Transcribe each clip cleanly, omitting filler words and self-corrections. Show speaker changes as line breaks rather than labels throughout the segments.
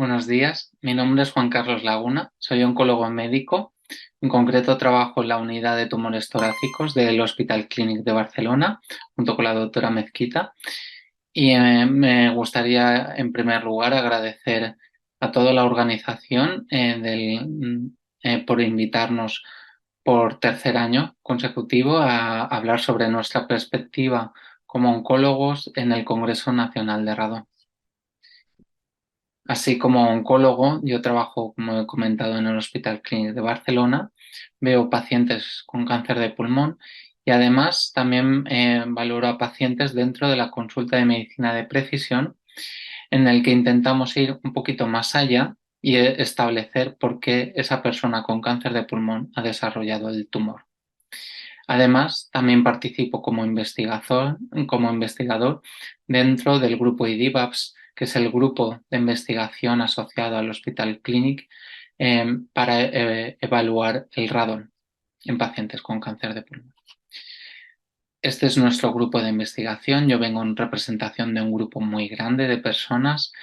Buenos días, mi nombre es Juan Carlos Laguna, soy oncólogo médico, en concreto trabajo en la unidad de tumores torácicos del Hospital Clínic de Barcelona, junto con la doctora Mezquita, y me gustaría en primer lugar agradecer a toda la organización por invitarnos por tercer año consecutivo a hablar sobre nuestra perspectiva como oncólogos en el Congreso Nacional de Radón. Así como oncólogo, yo trabajo, como he comentado, en el Hospital Clínic de Barcelona, veo pacientes con cáncer de pulmón y además también valoro a pacientes dentro de la consulta de medicina de precisión, en el que intentamos ir un poquito más allá y establecer por qué esa persona con cáncer de pulmón ha desarrollado el tumor. Además, también participo como investigador dentro del grupo IDIVAPS, que es el grupo de investigación asociado al Hospital Clínic para evaluar el radón en pacientes con cáncer de pulmón. Este es nuestro grupo de investigación. Yo vengo en representación de un grupo muy grande de personas.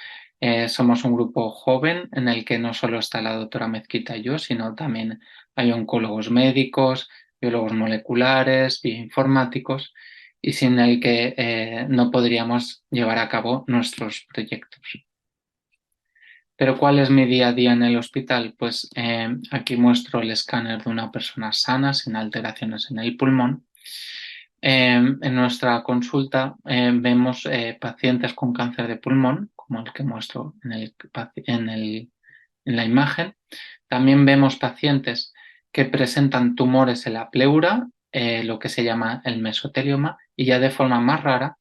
Somos un grupo joven en el que no solo está la doctora Mezquita y yo, sino también hay oncólogos médicos, biólogos moleculares, bioinformáticos, y sin el que no podríamos llevar a cabo nuestros proyectos. Pero ¿cuál es mi día a día en el hospital? Pues aquí muestro el escáner de una persona sana, sin alteraciones en el pulmón. En nuestra consulta vemos pacientes con cáncer de pulmón, como el que muestro en la imagen. También vemos pacientes que presentan tumores en la pleura, lo que se llama el mesotelioma, y ya de forma más rara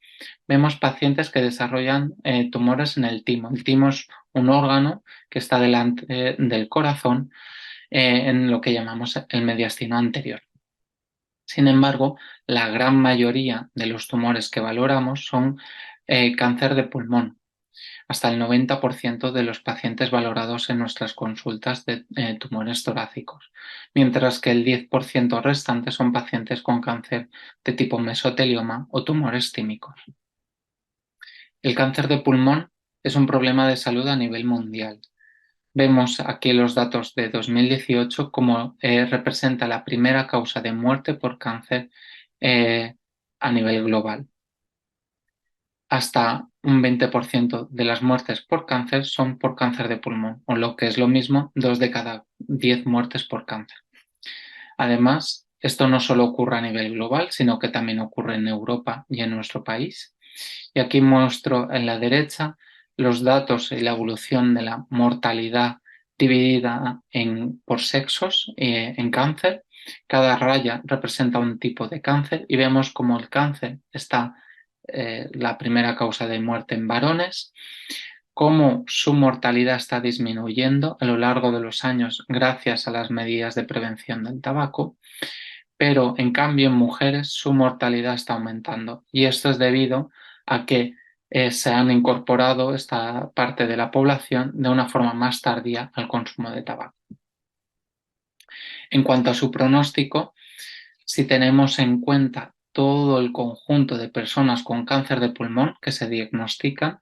vemos pacientes que desarrollan tumores en el timo. El timo es un órgano que está delante del corazón en lo que llamamos el mediastino anterior. Sin embargo, la gran mayoría de los tumores que valoramos son cáncer de pulmón. Hasta el 90% de los pacientes valorados en nuestras consultas de tumores torácicos, mientras que el 10% restante son pacientes con cáncer de tipo mesotelioma o tumores tímicos. El cáncer de pulmón es un problema de salud a nivel mundial. Vemos aquí los datos de 2018 como representa la primera causa de muerte por cáncer eh, a nivel global. Hasta un 20% de las muertes por cáncer son por cáncer de pulmón, o lo que es lo mismo, 2 de cada 10 muertes por cáncer. Además, esto no solo ocurre a nivel global, sino que también ocurre en Europa y en nuestro país. Y aquí muestro en la derecha los datos y la evolución de la mortalidad dividida por sexos en cáncer. Cada raya representa un tipo de cáncer y vemos como el cáncer está la primera causa de muerte en varones, cómo su mortalidad está disminuyendo a lo largo de los años gracias a las medidas de prevención del tabaco, pero en cambio en mujeres su mortalidad está aumentando y esto es debido a que se han incorporado esta parte de la población de una forma más tardía al consumo de tabaco. En cuanto a su pronóstico, si tenemos en cuenta todo el conjunto de personas con cáncer de pulmón que se diagnostican,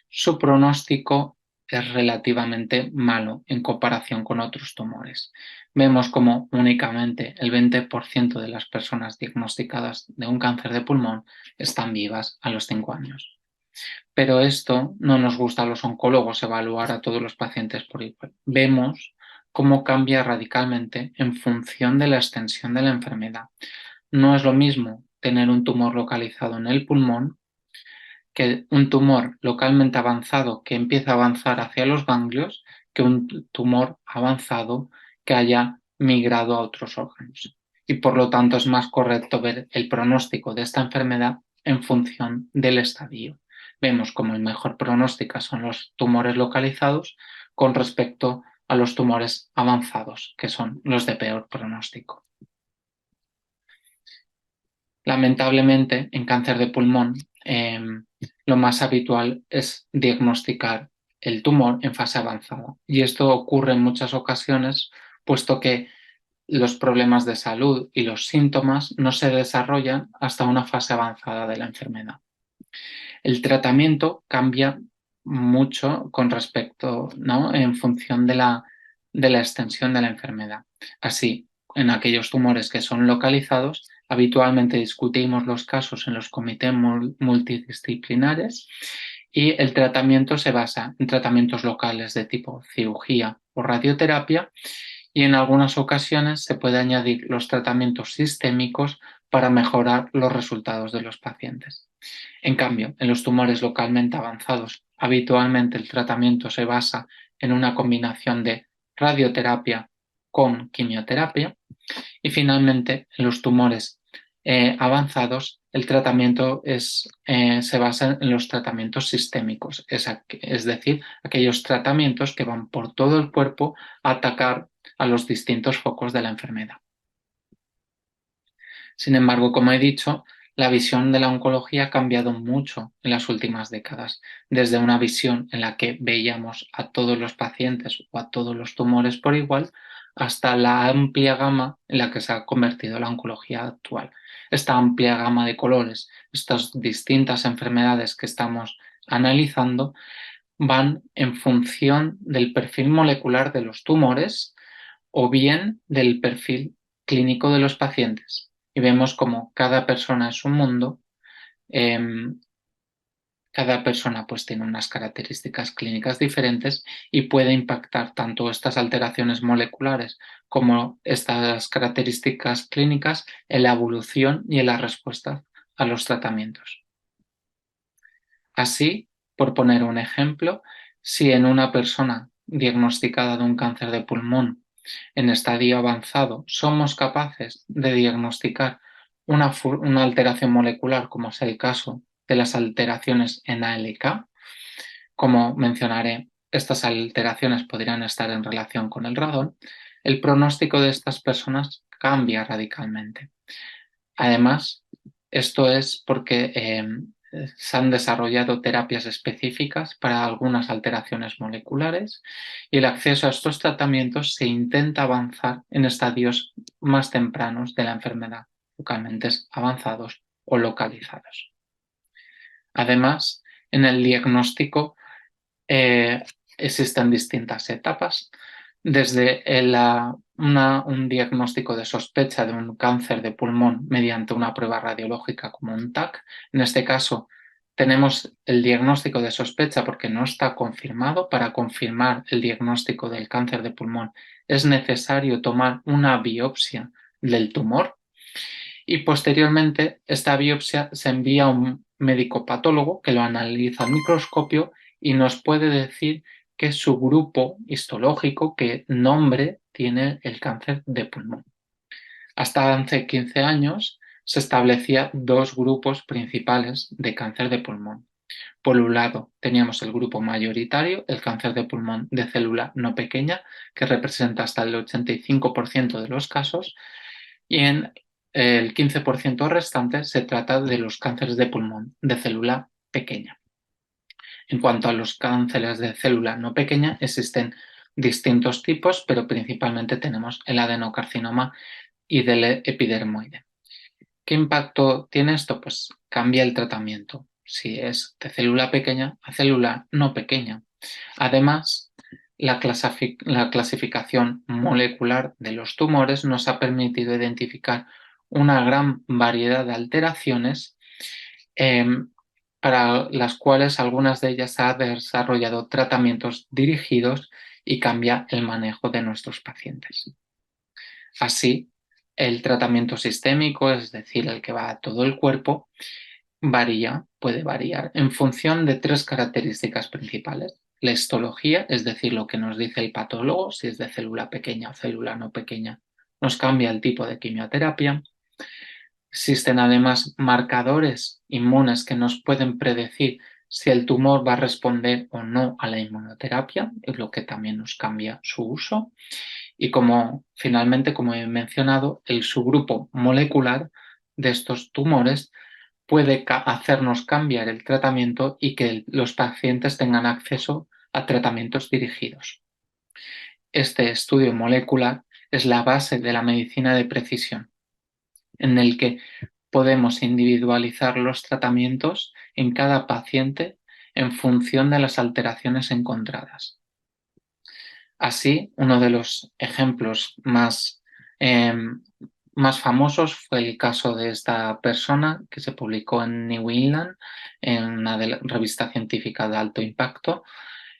su pronóstico es relativamente malo en comparación con otros tumores. Vemos como únicamente el 20% de las personas diagnosticadas de un cáncer de pulmón están vivas a los 5 años. Pero esto no nos gusta a los oncólogos evaluar a todos los pacientes por igual. Vemos cómo cambia radicalmente en función de la extensión de la enfermedad. No es lo mismo tener un tumor localizado en el pulmón que un tumor localmente avanzado que empieza a avanzar hacia los ganglios que un tumor avanzado que haya migrado a otros órganos. Y por lo tanto es más correcto ver el pronóstico de esta enfermedad en función del estadio. Vemos como el mejor pronóstico son los tumores localizados con respecto a los tumores avanzados, que son los de peor pronóstico. Lamentablemente, en cáncer de pulmón, lo más habitual es diagnosticar el tumor en fase avanzada. Y esto ocurre en muchas ocasiones, puesto que los problemas de salud y los síntomas no se desarrollan hasta una fase avanzada de la enfermedad. El tratamiento cambia mucho con respecto, ¿no? En función de la extensión de la enfermedad. Así, en aquellos tumores que son localizados, habitualmente discutimos los casos en los comités multidisciplinares y el tratamiento se basa en tratamientos locales de tipo cirugía o radioterapia y en algunas ocasiones se puede añadir los tratamientos sistémicos para mejorar los resultados de los pacientes. En cambio, en los tumores localmente avanzados, habitualmente el tratamiento se basa en una combinación de radioterapia con quimioterapia y finalmente en los tumores avanzados el tratamiento se basa en los tratamientos sistémicos, es decir, aquellos tratamientos que van por todo el cuerpo a atacar a los distintos focos de la enfermedad. Sin embargo, como he dicho, la visión de la oncología ha cambiado mucho en las últimas décadas, desde una visión en la que veíamos a todos los pacientes o a todos los tumores por igual, hasta la amplia gama en la que se ha convertido la oncología actual. Esta amplia gama de colores, estas distintas enfermedades que estamos analizando, van en función del perfil molecular de los tumores o bien del perfil clínico de los pacientes. Y vemos como cada persona es un mundo, eh, cada persona pues tiene unas características clínicas diferentes y puede impactar tanto estas alteraciones moleculares como estas características clínicas en la evolución y en la respuesta a los tratamientos. Así, por poner un ejemplo, si en una persona diagnosticada de un cáncer de pulmón en estadio avanzado somos capaces de diagnosticar una alteración molecular, como es el caso de las alteraciones en ALK, como mencionaré, estas alteraciones podrían estar en relación con el radón, el pronóstico de estas personas cambia radicalmente. Además, esto es porque se han desarrollado terapias específicas para algunas alteraciones moleculares y el acceso a estos tratamientos se intenta avanzar en estadios más tempranos de la enfermedad, localmente avanzados o localizados. Además, en el diagnóstico eh, existen distintas etapas, desde un diagnóstico de sospecha de un cáncer de pulmón mediante una prueba radiológica como un TAC. En este caso, tenemos el diagnóstico de sospecha porque no está confirmado. Para confirmar el diagnóstico del cáncer de pulmón es necesario tomar una biopsia del tumor y posteriormente esta biopsia se envía a un médico patólogo que lo analiza al microscopio y nos puede decir qué subgrupo histológico, qué nombre tiene el cáncer de pulmón. Hasta hace 15 años se establecían dos grupos principales de cáncer de pulmón. Por un lado, teníamos el grupo mayoritario, el cáncer de pulmón de célula no pequeña, que representa hasta el 85% de los casos, y en el 15% restante se trata de los cánceres de pulmón de célula pequeña. En cuanto a los cánceres de célula no pequeña, existen distintos tipos, pero principalmente tenemos el adenocarcinoma y del epidermoide. ¿Qué impacto tiene esto? Pues cambia el tratamiento, si es de célula pequeña a célula no pequeña. Además, la clasificación molecular de los tumores nos ha permitido identificar una gran variedad de alteraciones eh, para las cuales algunas de ellas ha desarrollado tratamientos dirigidos y cambia el manejo de nuestros pacientes. Así, el tratamiento sistémico, es decir, el que va a todo el cuerpo, puede variar en función de tres características principales. La histología, es decir, lo que nos dice el patólogo, si es de célula pequeña o célula no pequeña, nos cambia el tipo de quimioterapia. Existen además marcadores inmunes que nos pueden predecir si el tumor va a responder o no a la inmunoterapia, lo que también nos cambia su uso. Y finalmente, como he mencionado, el subgrupo molecular de estos tumores puede hacernos cambiar el tratamiento y que los pacientes tengan acceso a tratamientos dirigidos. Este estudio molecular es la base de la medicina de precisión, en el que podemos individualizar los tratamientos en cada paciente en función de las alteraciones encontradas. Así, uno de los ejemplos más famosos fue el caso de esta persona que se publicó en New England, en una revista científica de alto impacto,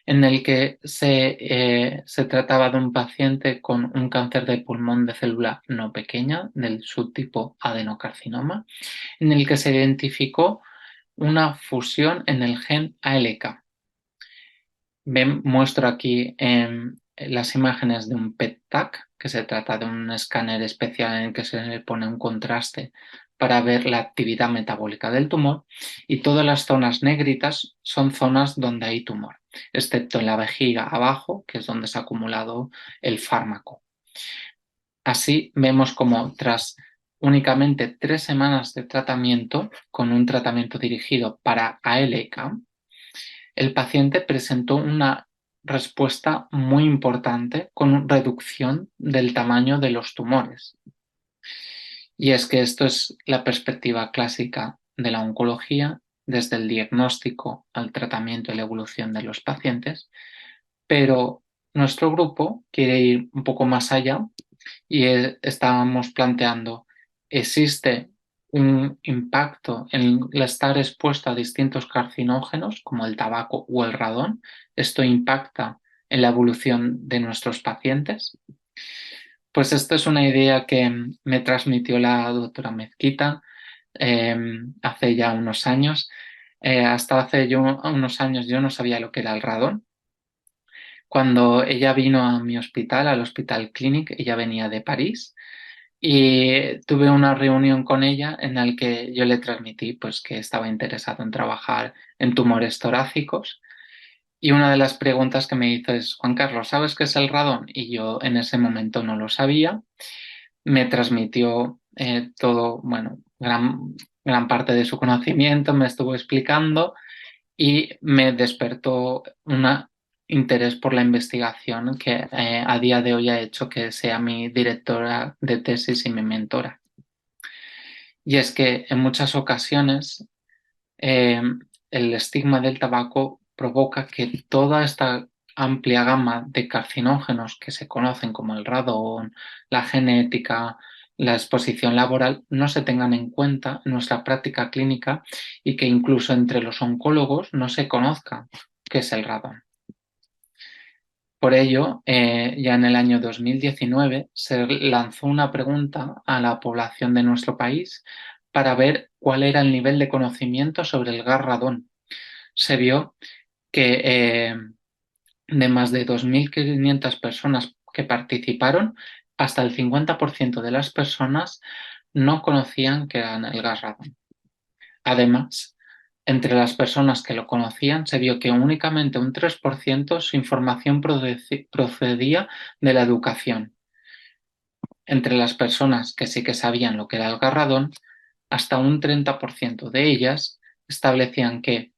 en el que se trataba de un paciente con un cáncer de pulmón de célula no pequeña, del subtipo adenocarcinoma, en el que se identificó una fusión en el gen ALK. Muestro aquí las imágenes de un PET-TAC, que se trata de un escáner especial en el que se le pone un contraste para ver la actividad metabólica del tumor, y todas las zonas negritas son zonas donde hay tumor, excepto en la vejiga abajo, que es donde se ha acumulado el fármaco. Así vemos como tras únicamente 3 semanas de tratamiento, con un tratamiento dirigido para ALK, el paciente presentó una respuesta muy importante con reducción del tamaño de los tumores. Y es que esto es la perspectiva clásica de la oncología, desde el diagnóstico al tratamiento y la evolución de los pacientes, pero nuestro grupo quiere ir un poco más allá y estábamos planteando, ¿existe un impacto en el estar expuesto a distintos carcinógenos como el tabaco o el radón? ¿Esto impacta en la evolución de nuestros pacientes? Pues esta es una idea que me transmitió la doctora Mezquita hace ya unos años. Hasta hace unos años yo no sabía lo que era el radón. Cuando ella vino a mi hospital, al Hospital Clínic, ella venía de París, y tuve una reunión con ella en la que yo le transmití pues, que estaba interesado en trabajar en tumores torácicos. Y una de las preguntas que me hizo es: Juan Carlos, ¿sabes qué es el radón? Y yo en ese momento no lo sabía. Me transmitió todo, bueno, gran parte de su conocimiento, me estuvo explicando y me despertó un interés por la investigación que a día de hoy ha hecho que sea mi directora de tesis y mi mentora. Y es que en muchas ocasiones eh, el estigma del tabaco provoca que toda esta amplia gama de carcinógenos que se conocen como el radón, la genética, la exposición laboral, no se tengan en cuenta en nuestra práctica clínica, y que incluso entre los oncólogos no se conozca qué es el radón. Por ello, ya en el año 2019 se lanzó una pregunta a la población de nuestro país para ver cuál era el nivel de conocimiento sobre el gas radón. Se vio que de más de 2.500 personas que participaron, hasta el 50% de las personas no conocían qué era el gas radón. Además, entre las personas que lo conocían, se vio que únicamente un 3% su información procedía de la educación. Entre las personas que sí que sabían lo que era el gas radón, hasta un 30% de ellas establecían que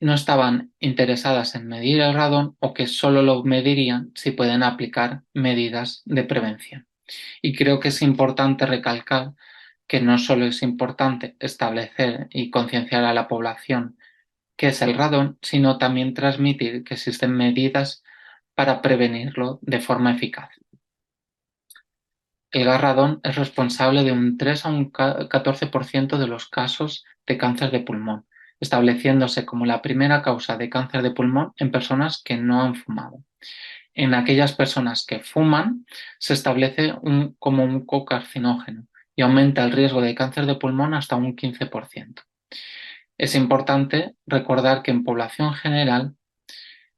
no estaban interesadas en medir el radón, o que solo lo medirían si pueden aplicar medidas de prevención. Y creo que es importante recalcar que no solo es importante establecer y concienciar a la población qué es el radón, sino también transmitir que existen medidas para prevenirlo de forma eficaz. El gas radón es responsable de un 3 a un 14% de los casos de cáncer de pulmón, estableciéndose como la primera causa de cáncer de pulmón en personas que no han fumado. En aquellas personas que fuman, se establece como un cocarcinógeno y aumenta el riesgo de cáncer de pulmón hasta un 15%. Es importante recordar que en población general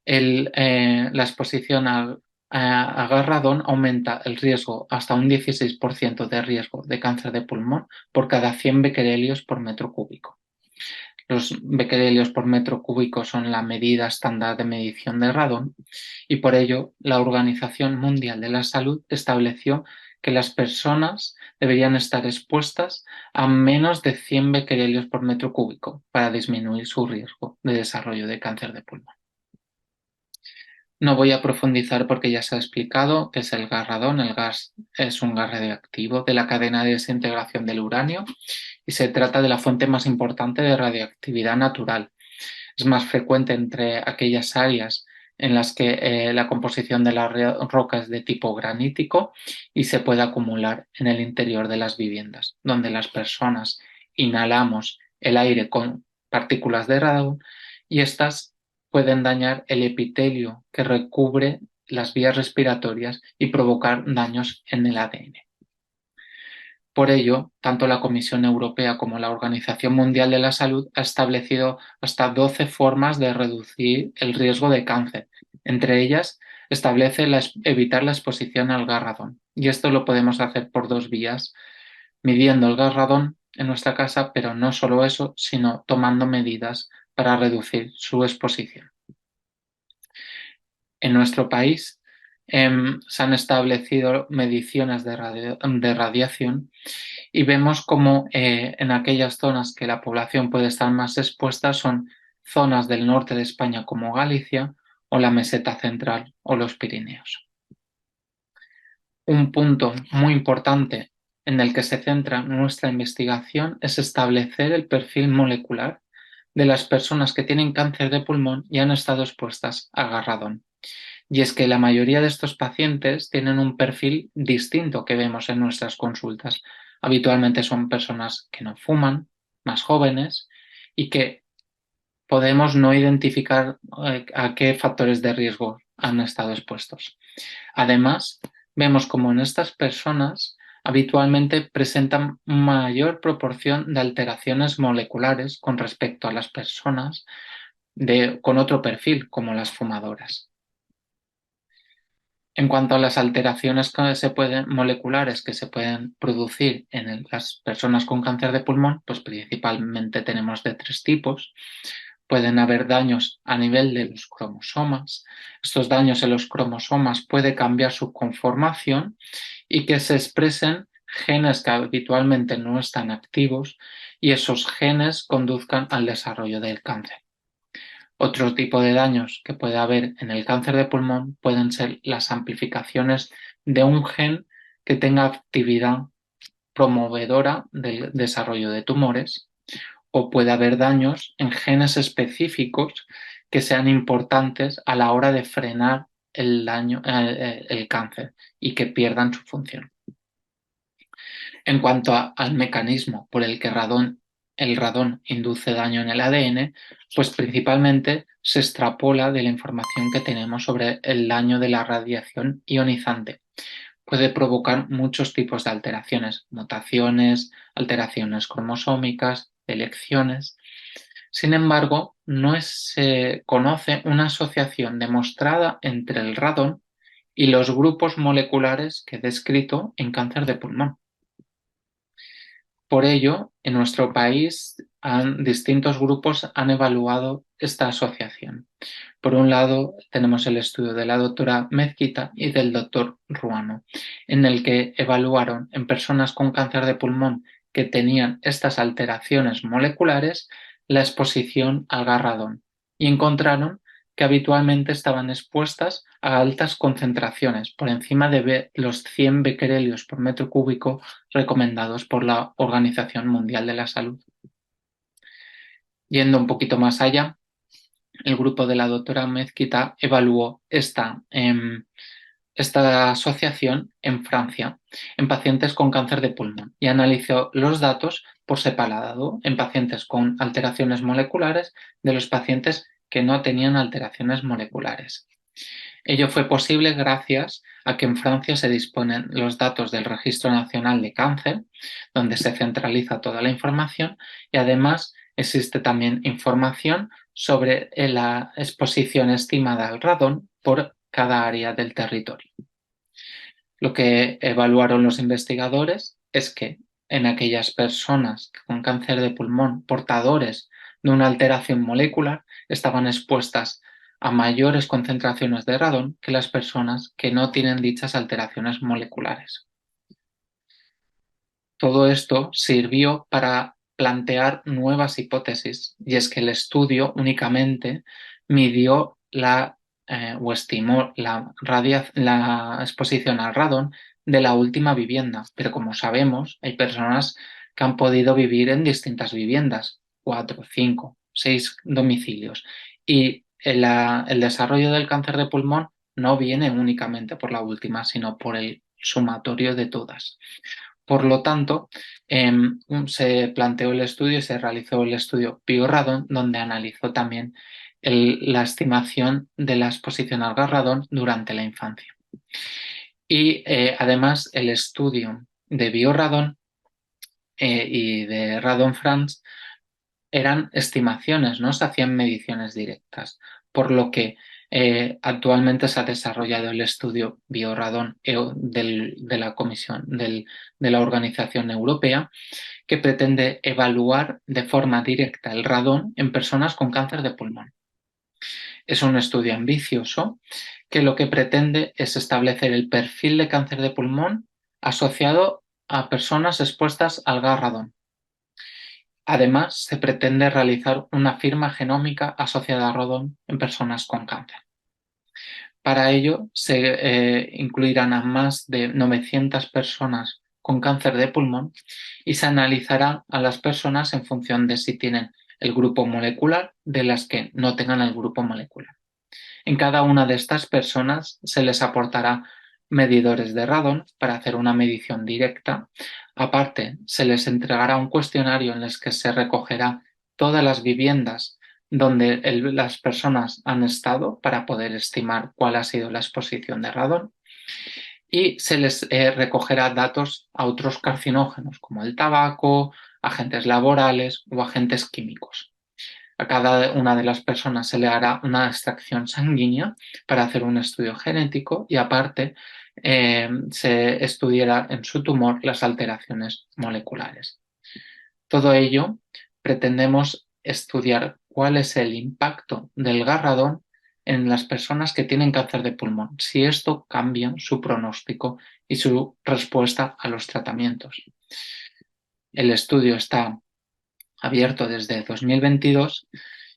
la exposición a gas radón aumenta el riesgo hasta un 16% de riesgo de cáncer de pulmón por cada 100 becquerelios por metro cúbico. Los becquerelios por metro cúbico son la medida estándar de medición de radón, y por ello la Organización Mundial de la Salud estableció que las personas deberían estar expuestas a menos de 100 becquerelios por metro cúbico para disminuir su riesgo de desarrollo de cáncer de pulmón. No voy a profundizar porque ya se ha explicado qué es el gas radón. El gas es un gas radioactivo de la cadena de desintegración del uranio y se trata de la fuente más importante de radioactividad natural. Es más frecuente entre aquellas áreas en las que la composición de la roca es de tipo granítico y se puede acumular en el interior de las viviendas, donde las personas inhalamos el aire con partículas de radón y estas pueden dañar el epitelio que recubre las vías respiratorias y provocar daños en el ADN. Por ello, tanto la Comisión Europea como la Organización Mundial de la Salud ha establecido hasta 12 formas de reducir el riesgo de cáncer. Entre ellas, establece evitar la exposición al gas radón. Y esto lo podemos hacer por dos vías: midiendo el gas radón en nuestra casa, pero no solo eso, sino tomando medidas para reducir su exposición. En nuestro país se han establecido mediciones de radiación y vemos como en aquellas zonas que la población puede estar más expuesta son zonas del norte de España como Galicia o la meseta central o los Pirineos. Un punto muy importante en el que se centra nuestra investigación es establecer el perfil molecular de las personas que tienen cáncer de pulmón y han estado expuestas a radón. Y es que la mayoría de estos pacientes tienen un perfil distinto que vemos en nuestras consultas. Habitualmente son personas que no fuman, más jóvenes y que podemos no identificar a qué factores de riesgo han estado expuestos. Además, vemos como en estas personas habitualmente presentan mayor proporción de alteraciones moleculares con respecto a las personas con otro perfil, como las fumadoras. En cuanto a las alteraciones moleculares que se pueden producir en las personas con cáncer de pulmón, pues principalmente tenemos de tres tipos. Pueden haber daños a nivel de los cromosomas. Estos daños en los cromosomas pueden cambiar su conformación y que se expresen genes que habitualmente no están activos y esos genes conduzcan al desarrollo del cáncer. Otro tipo de daños que puede haber en el cáncer de pulmón pueden ser las amplificaciones de un gen que tenga actividad promovedora del desarrollo de tumores, o puede haber daños en genes específicos que sean importantes a la hora de frenar el cáncer y que pierdan su función. En cuanto al mecanismo por el que el radón induce daño en el ADN, pues principalmente se extrapola de la información que tenemos sobre el daño de la radiación ionizante. Puede provocar muchos tipos de alteraciones, mutaciones, alteraciones cromosómicas, elecciones. Sin embargo, no se conoce una asociación demostrada entre el radón y los grupos moleculares que he descrito en cáncer de pulmón. Por ello, en nuestro país, distintos grupos han evaluado esta asociación. Por un lado, tenemos el estudio de la doctora Mezquita y del doctor Ruano, en el que evaluaron en personas con cáncer de pulmón que tenían estas alteraciones moleculares la exposición al gas radón y encontraron que habitualmente estaban expuestas a altas concentraciones, por encima de los 100 becquerelios por metro cúbico recomendados por la Organización Mundial de la Salud. Yendo un poquito más allá, el grupo de la doctora Mezquita evaluó esta asociación en Francia en pacientes con cáncer de pulmón y analizó los datos por separado en pacientes con alteraciones moleculares de los pacientes que no tenían alteraciones moleculares. Ello fue posible gracias a que en Francia se disponen los datos del Registro Nacional de Cáncer, donde se centraliza toda la información, y además existe también información sobre la exposición estimada al radón por cada área del territorio. Lo que evaluaron los investigadores es que en aquellas personas con cáncer de pulmón portadores de una alteración molecular estaban expuestas a mayores concentraciones de radón que las personas que no tienen dichas alteraciones moleculares. Todo esto sirvió para plantear nuevas hipótesis, y es que el estudio únicamente midió o estimó la exposición al radón de la última vivienda, pero como sabemos, hay personas que han podido vivir en distintas viviendas, 4, 5 6 domicilios. Y el desarrollo del cáncer de pulmón no viene únicamente por la última, sino por el sumatorio de todas. Por lo tanto, se planteó el estudio y se realizó el estudio Biorradón, donde analizó también la estimación de la exposición al gas radón durante la infancia. Y además el estudio de Biorradón y de Radon France eran estimaciones, no se hacían mediciones directas, por lo que actualmente se ha desarrollado el estudio Biorradón de la Comisión de la Organización Europea, que pretende evaluar de forma directa el radón en personas con cáncer de pulmón. Es un estudio ambicioso que lo que pretende es establecer el perfil de cáncer de pulmón asociado a personas expuestas al gas radón. Además, se pretende realizar una firma genómica asociada a radón en personas con cáncer. Para ello, se incluirán a más de 900 personas con cáncer de pulmón y se analizará a las personas en función de si tienen el grupo molecular de las que no tengan el grupo molecular. En cada una de estas personas se les aportará medidores de radón para hacer una medición directa. Aparte, se les entregará un cuestionario en el que se recogerá todas las viviendas donde las personas han estado para poder estimar cuál ha sido la exposición de radón, y se les recogerá datos a otros carcinógenos como el tabaco, agentes laborales o agentes químicos. A cada una de las personas se le hará una extracción sanguínea para hacer un estudio genético y aparte se estudiará en su tumor las alteraciones moleculares. Todo ello pretendemos estudiar cuál es el impacto del gas radón en las personas que tienen cáncer de pulmón, si esto cambia su pronóstico y su respuesta a los tratamientos. El estudio está abierto desde 2022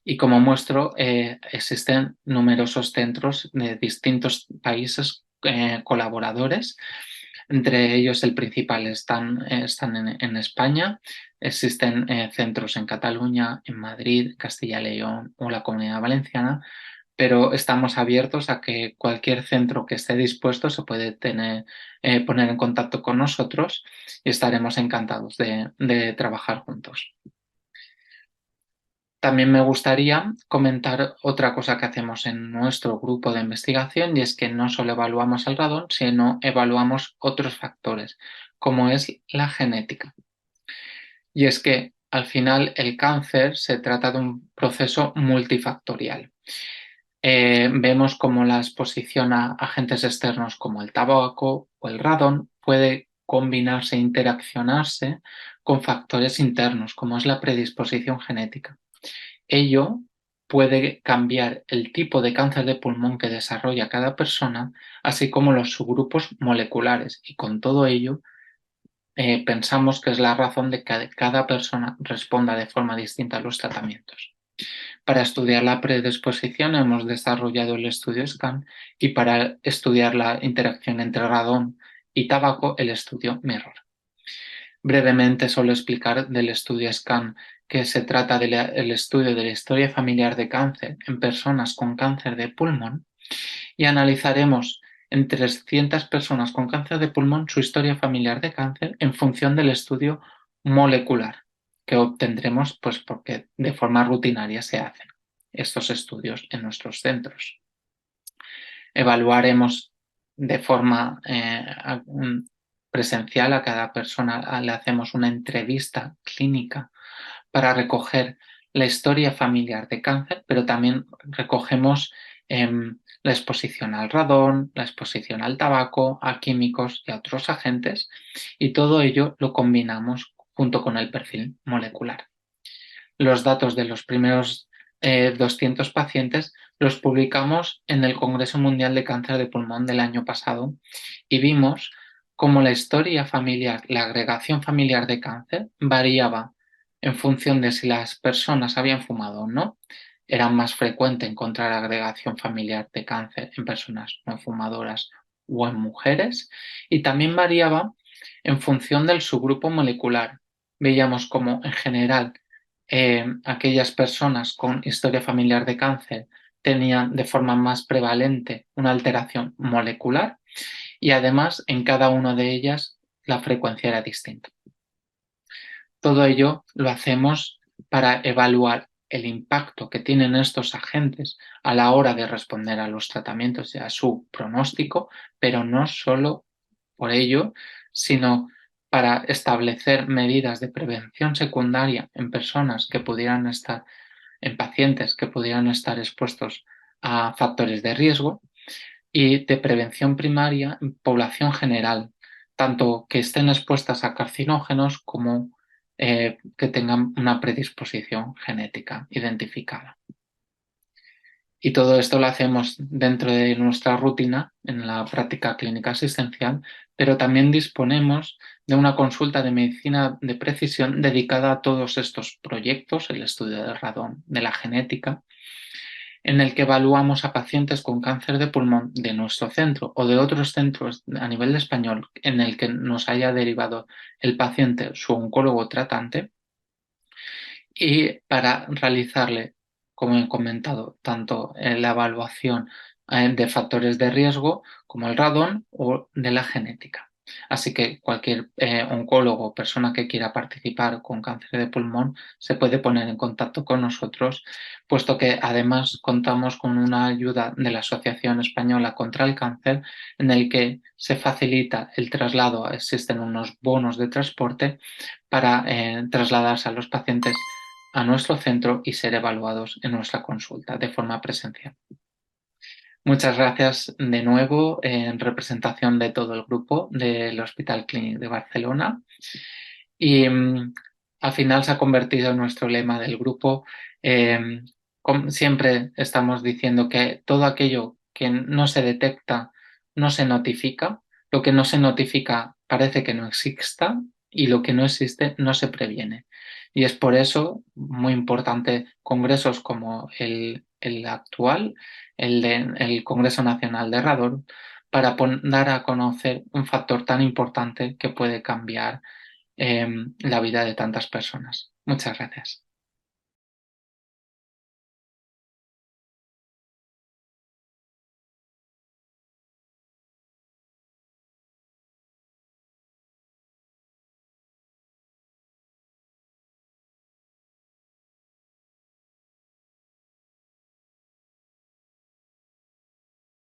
y, como muestro, existen numerosos centros de distintos países colaboradores. Entre ellos, el principal están en España. Existen centros en Cataluña, en Madrid, Castilla y León o la Comunidad Valenciana, pero estamos abiertos a que cualquier centro que esté dispuesto se puede poner en contacto con nosotros y estaremos encantados de trabajar juntos. También me gustaría comentar otra cosa que hacemos en nuestro grupo de investigación, y es que no solo evaluamos el radón, sino evaluamos otros factores, como es la genética. Y es que al final el cáncer se trata de un proceso multifactorial. Vemos cómo la exposición a agentes externos como el tabaco o el radón puede combinarse e interaccionarse con factores internos, como es la predisposición genética. Ello puede cambiar el tipo de cáncer de pulmón que desarrolla cada persona, así como los subgrupos moleculares, y con todo ello pensamos que es la razón de que cada persona responda de forma distinta a los tratamientos. Para estudiar la predisposición hemos desarrollado el estudio SCAN, y para estudiar la interacción entre radón y tabaco el estudio MIRROR. Brevemente solo explicar del estudio SCAN que se trata del estudio de la historia familiar de cáncer en personas con cáncer de pulmón, y analizaremos en 300 personas con cáncer de pulmón su historia familiar de cáncer en función del estudio molecular que obtendremos, pues porque de forma rutinaria se hacen estos estudios en nuestros centros. Evaluaremos de forma presencial a cada persona, le hacemos una entrevista clínica para recoger la historia familiar de cáncer, pero también recogemos la exposición al radón, la exposición al tabaco, a químicos y a otros agentes, y todo ello lo combinamos junto con el perfil molecular. Los datos de los primeros 200 pacientes los publicamos en el Congreso Mundial de Cáncer de Pulmón del año pasado, y vimos cómo la historia familiar, la agregación familiar de cáncer variaba en función de si las personas habían fumado o no. Era más frecuente encontrar agregación familiar de cáncer en personas no fumadoras o en mujeres, y también variaba en función del subgrupo molecular. Veíamos como en general aquellas personas con historia familiar de cáncer tenían de forma más prevalente una alteración molecular y además en cada una de ellas la frecuencia era distinta. Todo ello lo hacemos para evaluar el impacto que tienen estos agentes a la hora de responder a los tratamientos y a su pronóstico, pero no solo por ello, sino para establecer medidas de prevención secundaria en personas que pudieran estar, en pacientes que pudieran estar expuestos a factores de riesgo y de prevención primaria en población general, tanto que estén expuestas a carcinógenos como que tengan una predisposición genética identificada. Y todo esto lo hacemos dentro de nuestra rutina en la práctica clínica asistencial, pero también disponemos de una consulta de medicina de precisión dedicada a todos estos proyectos, el estudio del radón, de la genética, en el que evaluamos a pacientes con cáncer de pulmón de nuestro centro o de otros centros a nivel español en el que nos haya derivado el paciente su oncólogo tratante y para realizarle, como he comentado, tanto la evaluación de factores de riesgo como el radón o de la genética. Así que cualquier oncólogo o persona que quiera participar con cáncer de pulmón se puede poner en contacto con nosotros, puesto que además contamos con una ayuda de la Asociación Española contra el Cáncer en el que se facilita el traslado, existen unos bonos de transporte para trasladarse a los pacientes a nuestro centro y ser evaluados en nuestra consulta de forma presencial. Muchas gracias de nuevo en representación de todo el grupo del Hospital Clínic de Barcelona. Y al final se ha convertido en nuestro lema del grupo. Siempre estamos diciendo que todo aquello que no se detecta no se notifica, lo que no se notifica parece que no exista y lo que no existe no se previene. Y es por eso muy importante congresos como el actual, el Congreso Nacional de Radón, para dar a conocer un factor tan importante que puede cambiar la vida de tantas personas. Muchas gracias.